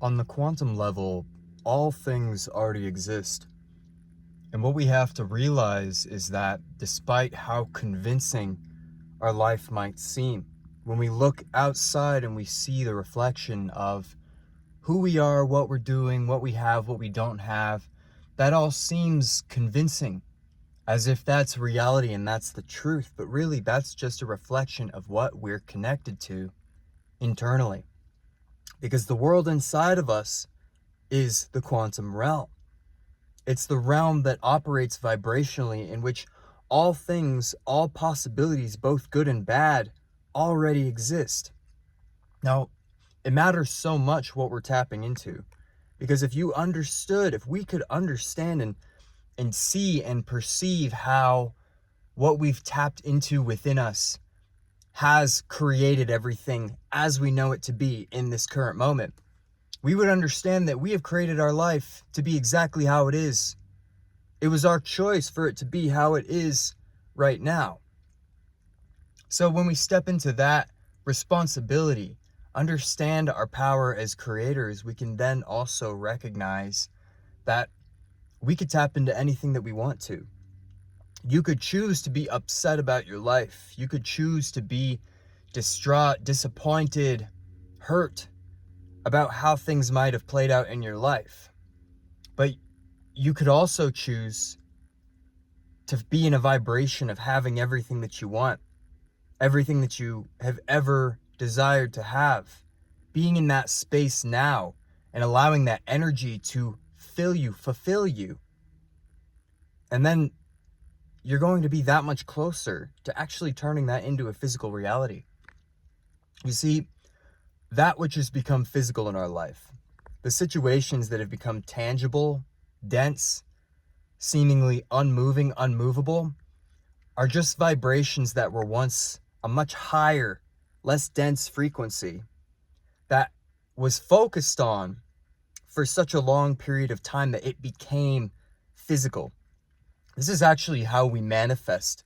On the quantum level, all things already exist. And what we have to realize is that despite how convincing our life might seem, when we look outside and we see the reflection of who we are, what we're doing, what we have, what we don't have, that all seems convincing, as if that's reality and that's the truth. But really, that's just a reflection of what we're connected to internally. Because the world inside of us is the quantum realm. It's the realm that operates vibrationally, in which all things, all possibilities, both good and bad, already exist. Now, it matters so much what we're tapping into, because if we could understand and see and perceive how what we've tapped into within us has created everything as we know it to be in this current moment, we would understand that we have created our life to be exactly how it is. It was our choice for it to be how it is right now. So when we step into that responsibility, understand our power as creators, we can then also recognize that we could tap into anything that we want to. You could choose to be upset about your life. You could choose to be distraught, disappointed, hurt about how things might have played out in your life. But you could also choose to be in a vibration of having everything that you want, everything that you have ever desired to have, being in that space now and allowing that energy to fill you, fulfill you. And then you're going to be that much closer to actually turning that into a physical reality. You see, that which has become physical in our life, the situations that have become tangible, dense, seemingly unmoving, unmovable, are just vibrations that were once a much higher, less dense frequency that was focused on for such a long period of time that it became physical. This is actually how we manifest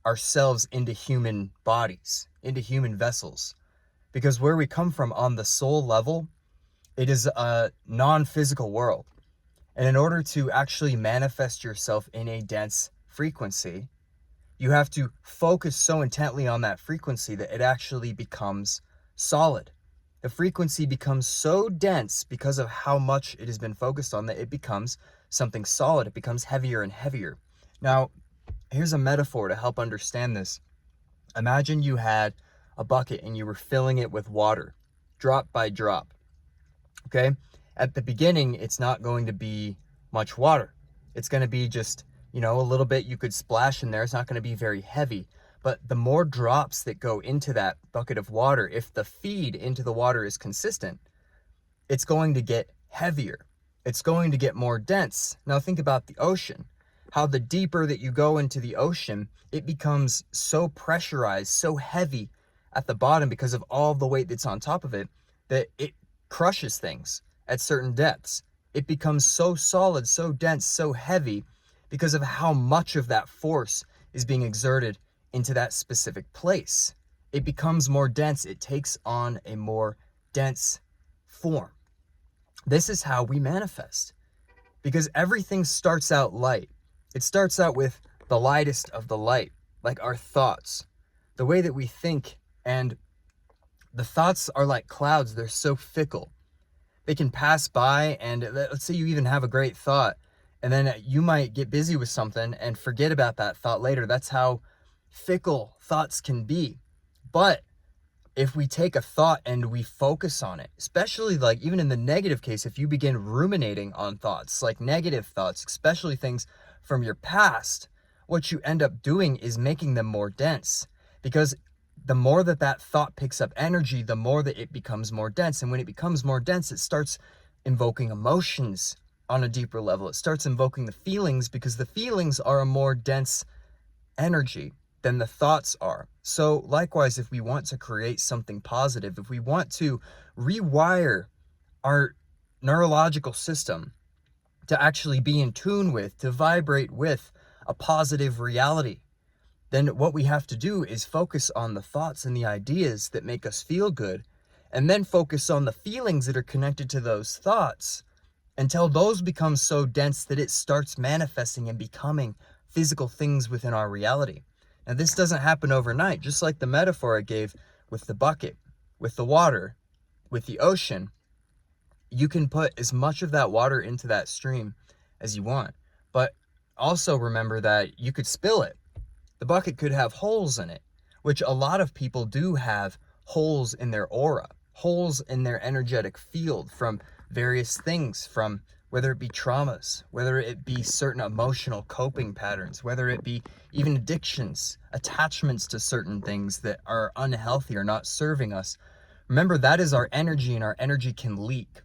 ourselves into human bodies, into human vessels. Because where we come from on the soul level, it is a non-physical world. And in order to actually manifest yourself in a dense frequency, you have to focus so intently on that frequency that it actually becomes solid. The frequency becomes so dense because of how much it has been focused on that it becomes something solid. It becomes heavier and heavier. Now, here's a metaphor to help understand this. Imagine you had a bucket and you were filling it with water, drop by drop. Okay? At the beginning, it's not going to be much water. It's going to be just, a little bit you could splash in there. It's not going to be very heavy. But the more drops that go into that bucket of water, if the feed into the water is consistent, it's going to get heavier. It's going to get more dense. Now think about the ocean. How the deeper that you go into the ocean, it becomes so pressurized, so heavy at the bottom because of all the weight that's on top of it, that it crushes things at certain depths. It becomes so solid, so dense, so heavy because of how much of that force is being exerted into that specific place. It becomes more dense. It takes on a more dense form. This is how we manifest, because everything starts out light. It starts out with the lightest of the light, like our thoughts, the way that we think. And the thoughts are like clouds. They're so fickle. They can pass by, and let's say you even have a great thought, and then you might get busy with something and forget about that thought later. That's how fickle thoughts can be. But if we take a thought and we focus on it, especially like even in the negative case, if you begin ruminating on thoughts, like negative thoughts, especially things from your past, what you end up doing is making them more dense, because the more that thought picks up energy, the more that it becomes more dense. And when it becomes more dense, it starts invoking emotions on a deeper level. It starts invoking the feelings, because the feelings are a more dense energy than the thoughts are. So likewise, if we want to create something positive, if we want to rewire our neurological system to actually be in tune with, to vibrate with a positive reality, then what we have to do is focus on the thoughts and the ideas that make us feel good, and then focus on the feelings that are connected to those thoughts until those become so dense that it starts manifesting and becoming physical things within our reality. Now, this doesn't happen overnight, just like the metaphor I gave with the bucket, with the water, with the ocean. You can put as much of that water into that stream as you want, but also remember that you could spill it. The bucket could have holes in it, which a lot of people do have holes in their aura, holes in their energetic field from various things, from whether it be traumas, whether it be certain emotional coping patterns, whether it be even addictions, attachments to certain things that are unhealthy or not serving us. Remember, that is our energy, and our energy can leak.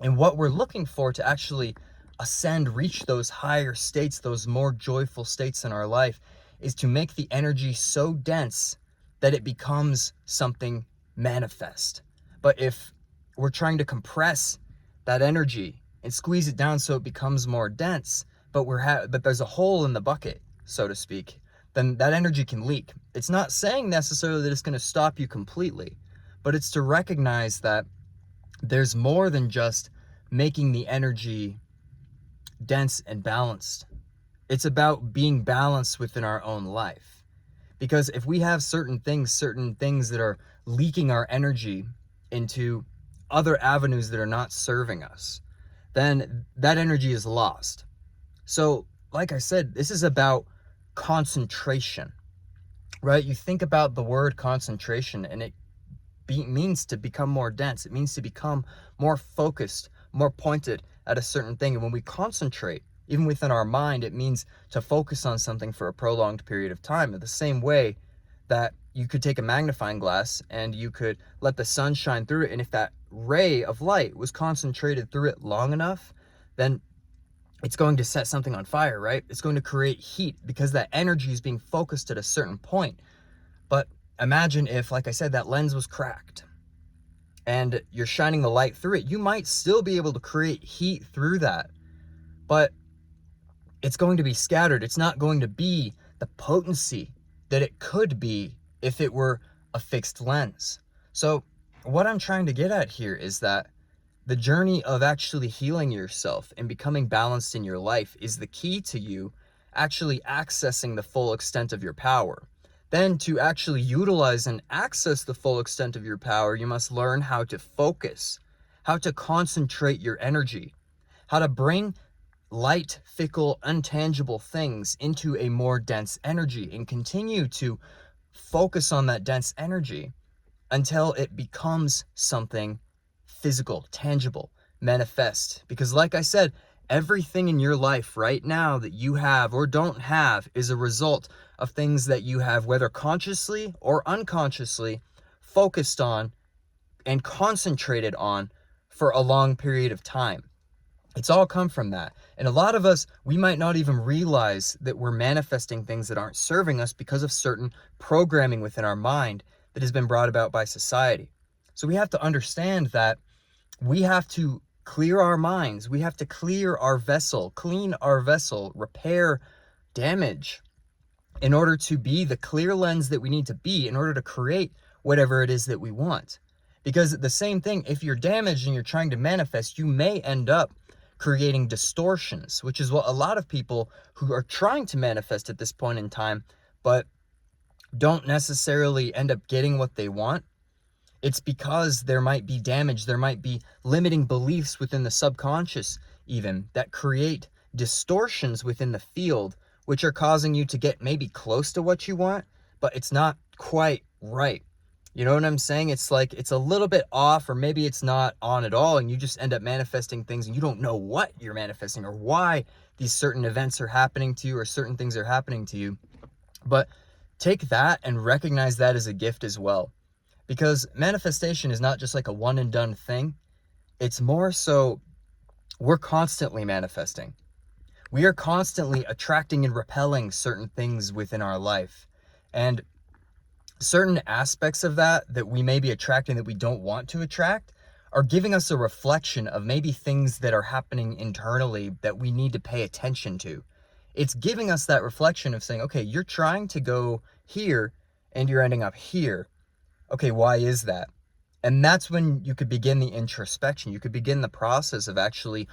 And what we're looking for to actually ascend, reach those higher states, those more joyful states in our life, is to make the energy so dense that it becomes something manifest. But if we're trying to compress that energy and squeeze it down so it becomes more dense, but there's a hole in the bucket, so to speak, then that energy can leak. It's not saying necessarily that it's going to stop you completely, but it's to recognize that there's more than just making the energy dense and balanced. It's about being balanced within our own life. Because if we have certain things that are leaking our energy into other avenues that are not serving us, then that energy is lost. So, like I said, this is about concentration, right? You think about the word concentration, and it means to become more dense. It means to become more focused, more pointed at a certain thing. And when we concentrate, even within our mind, it means to focus on something for a prolonged period of time. In the same way that you could take a magnifying glass and you could let the sun shine through it, and if that ray of light was concentrated through it long enough, then it's going to set something on fire, right? It's going to create heat because that energy is being focused at a certain point. But imagine if, like I said, that lens was cracked and you're shining the light through it. You might still be able to create heat through that, but it's going to be scattered. It's not going to be the potency that it could be if it were a fixed lens. So what I'm trying to get at here is that the journey of actually healing yourself and becoming balanced in your life is the key to you actually accessing the full extent of your power. Then to actually utilize and access the full extent of your power, you must learn how to focus, how to concentrate your energy, how to bring light, fickle, untangible things into a more dense energy, and continue to focus on that dense energy until it becomes something physical, tangible, manifest. Because like I said, everything in your life right now that you have or don't have is a result of things that you have, whether consciously or unconsciously, focused on and concentrated on for a long period of time. It's all come from that. And a lot of us, we might not even realize that we're manifesting things that aren't serving us because of certain programming within our mind that has been brought about by society. So we have to understand that we have to clear our minds. We have to clear our vessel, clean our vessel, repair damage in order to be the clear lens that we need to be in order to create whatever it is that we want. Because the same thing, if you're damaged and you're trying to manifest, you may end up creating distortions, which is what a lot of people who are trying to manifest at this point in time, but don't necessarily end up getting what they want. It's because there might be damage, there might be limiting beliefs within the subconscious even that create distortions within the field, which are causing you to get maybe close to what you want, but it's not quite right. You know what I'm saying? It's like it's a little bit off, or maybe it's not on at all, and you just end up manifesting things and you don't know what you're manifesting or why these certain events are happening to you or certain things are happening to you. But take that and recognize that as a gift as well. Because manifestation is not just like a one and done thing. It's more so we're constantly manifesting. We are constantly attracting and repelling certain things within our life. And certain aspects of that we may be attracting that we don't want to attract are giving us a reflection of maybe things that are happening internally that we need to pay attention to. It's giving us that reflection of saying, okay, you're trying to go here and you're ending up here. Okay, why is that? And that's when you could begin the introspection. You could begin the process of actually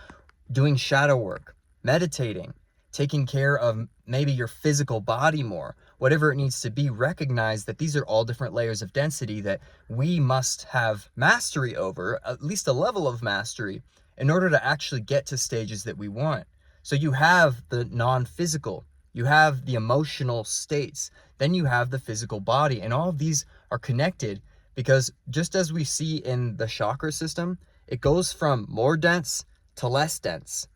doing shadow work, meditating, taking care of maybe your physical body more, whatever it needs to be. Recognize that these are all different layers of density that we must have mastery over, at least a level of mastery, in order to actually get to stages that we want. So you have the non-physical, you have the emotional states, then you have the physical body, and all of these are connected because just as we see in the chakra system, it goes from more dense to less dense.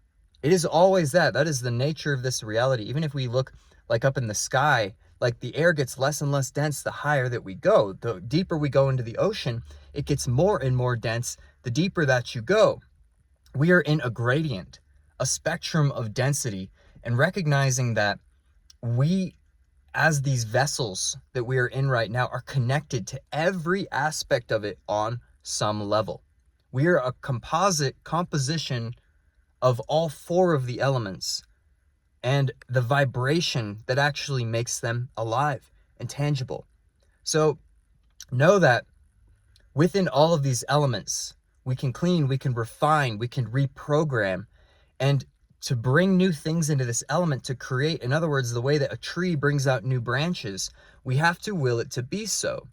It is always that. That is the nature of this reality. Even if we look like up in the sky, like the air gets less and less dense the higher that we go. The deeper we go into the ocean, it gets more and more dense the deeper that you go. We are in a gradient, a spectrum of density, and recognizing that we, as these vessels that we are in right now, are connected to every aspect of it on some level. We are a composition of all four of the elements and the vibration that actually makes them alive and tangible. So know that within all of these elements, we can clean, we can refine, we can reprogram, and to bring new things into this element to create, in other words, the way that a tree brings out new branches, we have to will it to be so.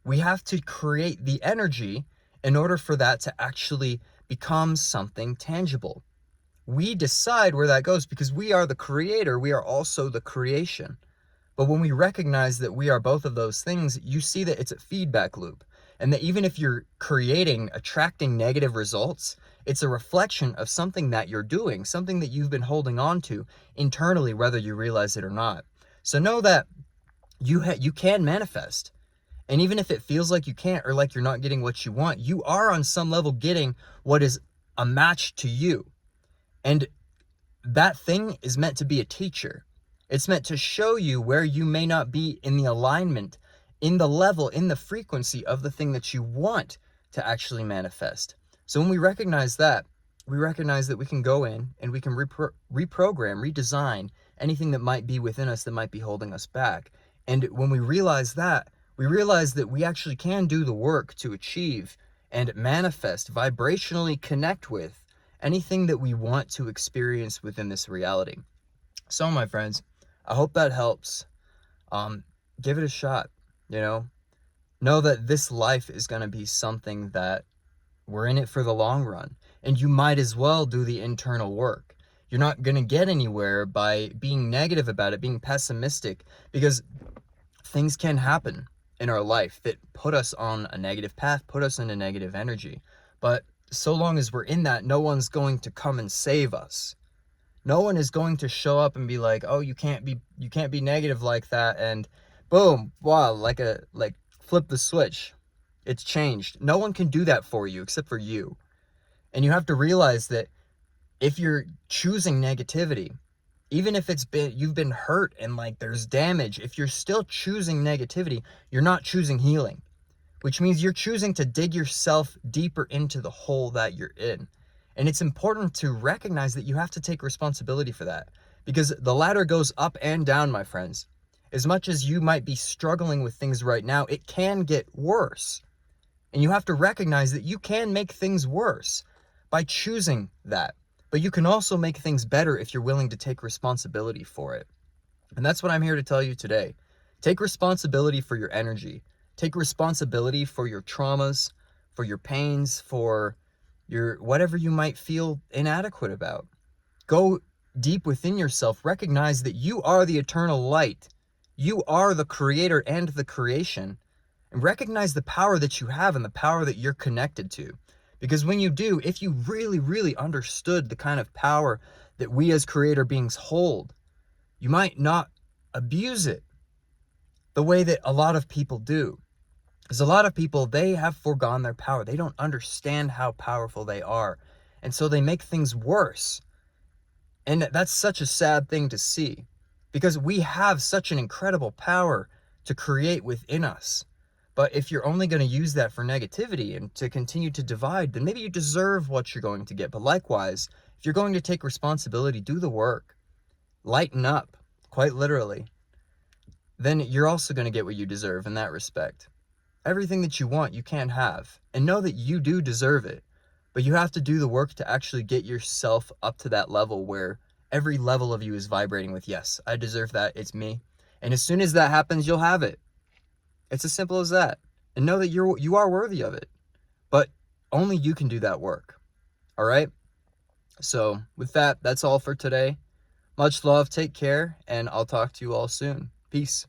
We have to create the energy in order for that to actually become something tangible. We decide where that goes because we are the creator, we are also the creation. But when we recognize that we are both of those things, you see that it's a feedback loop. And that even if you're attracting negative results, it's a reflection of something that you're doing, something that you've been holding on to internally, whether you realize it or not. So know that you can manifest. And even if it feels like you can't, or like you're not getting what you want, you are on some level getting what is a match to you. And that thing is meant to be a teacher. It's meant to show you where you may not be in the alignment, in the level, in the frequency of the thing that you want to actually manifest. So when we recognize that, we recognize that we can go in and we can reprogram, redesign anything that might be within us that might be holding us back. And when we realize that, we realize that we actually can do the work to achieve and manifest, vibrationally connect with anything that we want to experience within this reality. So my friends, I hope that helps. Give it a shot, know that this life is going to be something that we're in it for the long run, and you might as well do the internal work. You're not going to get anywhere by being negative about it, being pessimistic, because things can happen in our life that put us on a negative path, put us in a negative energy. But so long as we're in that, no one's going to come and save us. No one is going to show up and be like, oh, you can't be negative like that, and boom, wow, like flip the switch. It's changed. No one can do that for you except for you. And you have to realize that if you're choosing negativity, even if you've been hurt and like there's damage, if you're still choosing negativity, you're not choosing healing, which means you're choosing to dig yourself deeper into the hole that you're in. And it's important to recognize that you have to take responsibility for that, because the ladder goes up and down, my friends. As much as you might be struggling with things right now, it can get worse. And you have to recognize that you can make things worse by choosing that. But you can also make things better if you're willing to take responsibility for it. And that's what I'm here to tell you today. Take responsibility for your energy. Take responsibility for your traumas, for your pains, for your whatever you might feel inadequate about. Go deep within yourself. Recognize that you are the eternal light. You are the creator and the creation. And recognize the power that you have and the power that you're connected to. Because when you do, if you really, really understood the kind of power that we as creator beings hold, you might not abuse it the way that a lot of people do. Because a lot of people, they have foregone their power. They don't understand how powerful they are. And so they make things worse. And that's such a sad thing to see. Because we have such an incredible power to create within us. But if you're only going to use that for negativity and to continue to divide, then maybe you deserve what you're going to get. But likewise, if you're going to take responsibility, do the work, lighten up, quite literally, then you're also going to get what you deserve in that respect. Everything that you want, you can have. And know that you do deserve it. But you have to do the work to actually get yourself up to that level where every level of you is vibrating with, yes, I deserve that. It's me. And as soon as that happens, you'll have it. It's as simple as that. And know that you are worthy of it. But only you can do that work. All right? So with that, that's all for today. Much love. Take care. And I'll talk to you all soon. Peace.